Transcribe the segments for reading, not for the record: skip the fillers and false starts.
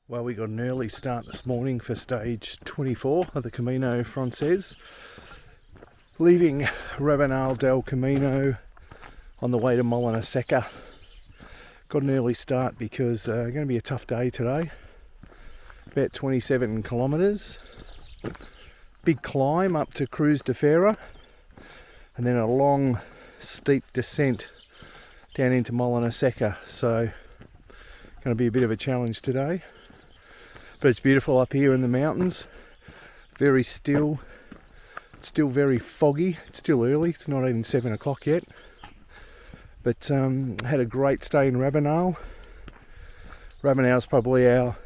Well, we got an early start this morning for stage 24 of the Camino Frances, leaving Rabanal del Camino on the way to Molinaseca. Got an early start because going to be a tough day today. About 27 kilometres, big climb up to Cruz de Ferro, and then a long steep descent down into Molinaseca. So going to be a bit of a challenge today. But it's beautiful up here in the mountains, very still, it's still very foggy, it's still early, it's not even 7 o'clock yet. But had a great stay in Rabanal. Rabanal's probably our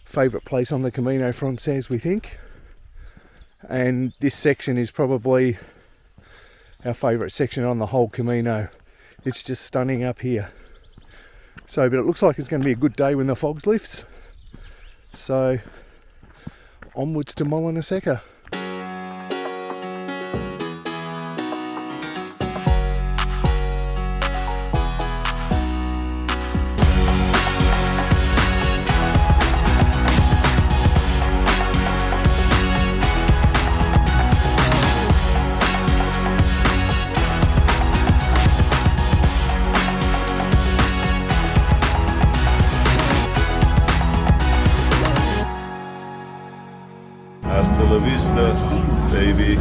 favourite place on the Camino Frances, we think. And this section is probably our favourite section on the whole Camino. It's just stunning up here. So, but it looks like it's going to be a good day when the fog lifts. So, onwards to Molinaseca. Hasta la vista, baby.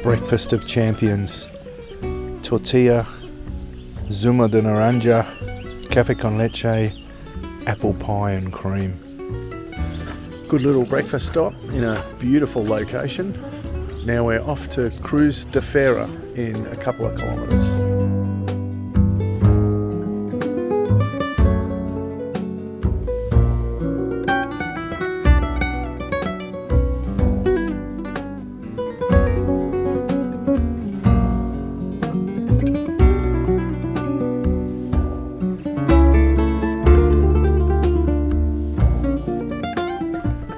Breakfast of champions. Tortilla, zumo de naranja, café con leche, apple pie and cream. Good little breakfast stop in a beautiful location. Now we're off to Cruz de Ferro in a couple of kilometres.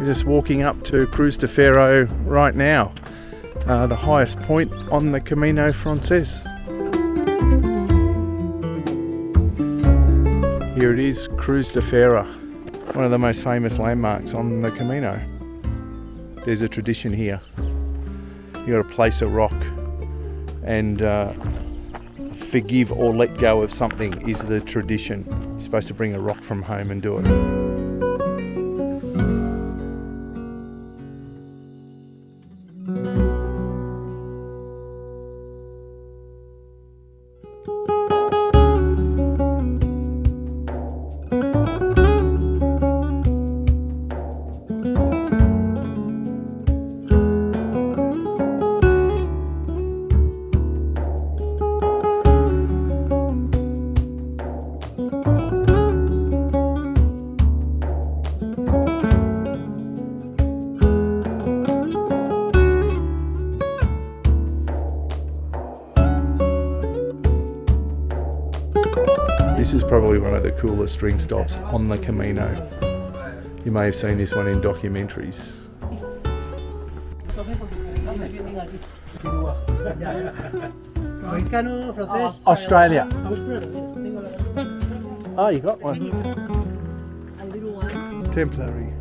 Just walking up to Cruz de Ferro right now, the highest point on the Camino Frances. Here it is, Cruz de Ferro, one of the most famous landmarks on the Camino. There's a tradition here. You got to place a rock and forgive or let go of something is the tradition. You're supposed to bring a rock from home and do it. This is probably one of the coolest drink stops on the Camino. You may have seen this one in documentaries. Americano, francés. Australia. Australia. Oh, you got one. A little one. Temporary.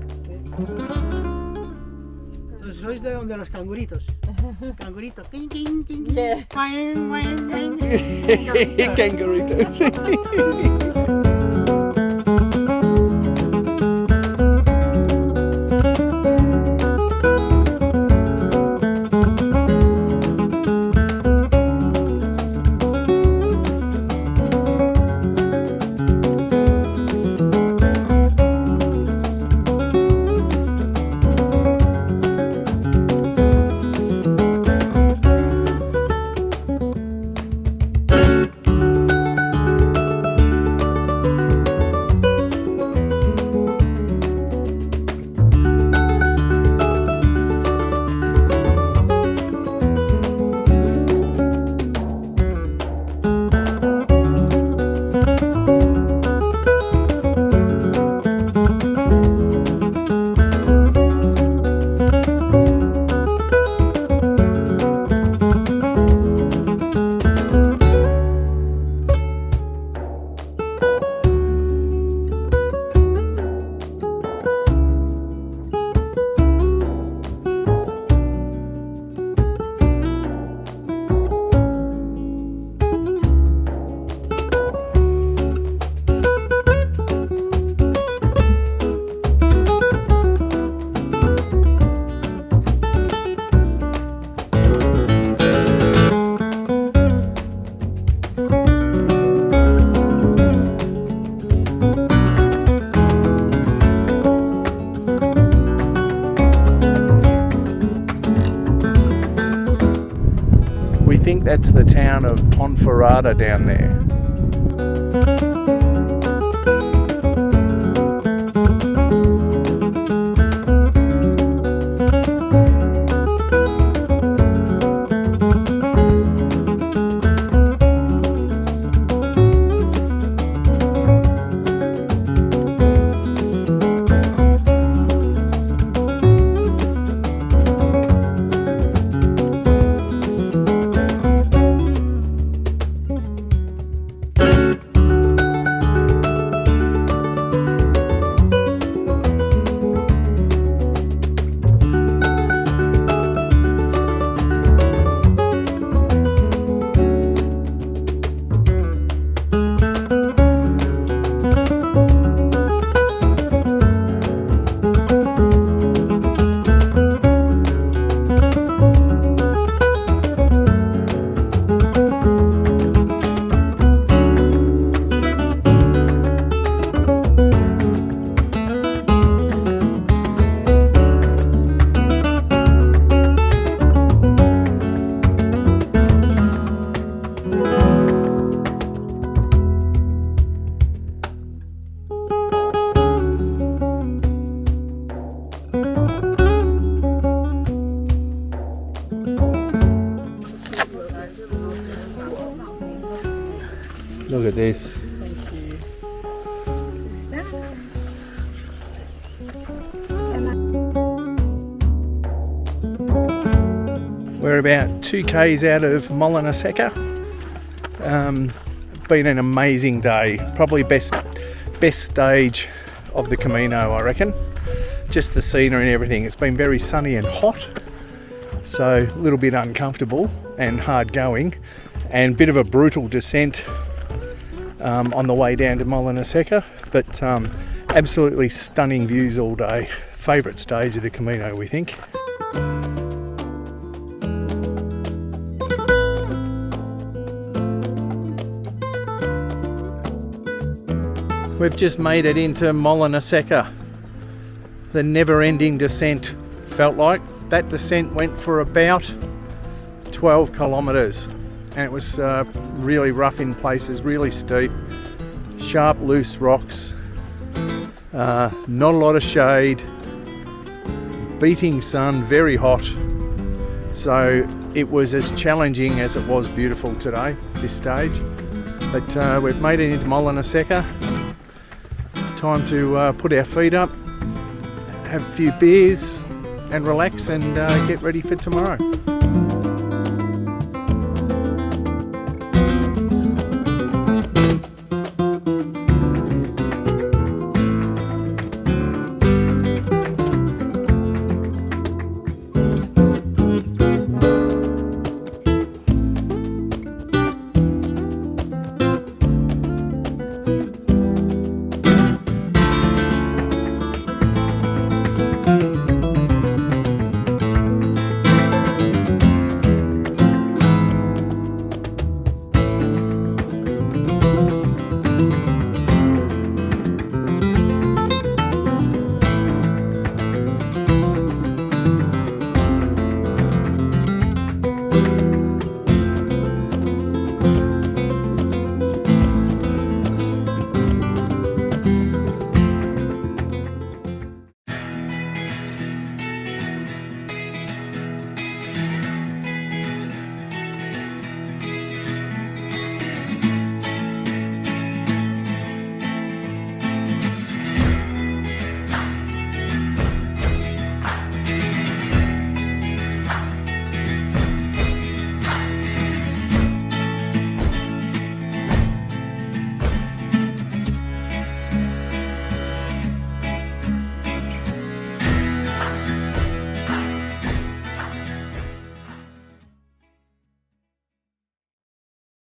Entonces sois de donde los canguritos. Canguritos. King, king, king. Yeah. Wang, wang, wang. Kangaroos. We think that's the town of Ponferrada down there. Look at this. Thank you. We're about 2 k's out of Molinaseca. Been an amazing day. Probably best stage of the Camino, I reckon. Just the scenery and everything. It's been very sunny and hot, so a little bit uncomfortable and hard going, and a bit of a brutal descent on the way down to Molinaseca, but absolutely stunning views all day. Favourite stage of the Camino, we think. We've just made it into Molinaseca. The never-ending descent felt like. That descent went for about 12 kilometres, and it was really rough in places, really steep, sharp loose rocks, not a lot of shade, beating sun, very hot. So it was as challenging as it was beautiful today, this stage. But we've made it into Molinaseca. Time to put our feet up, have a few beers and relax and get ready for tomorrow.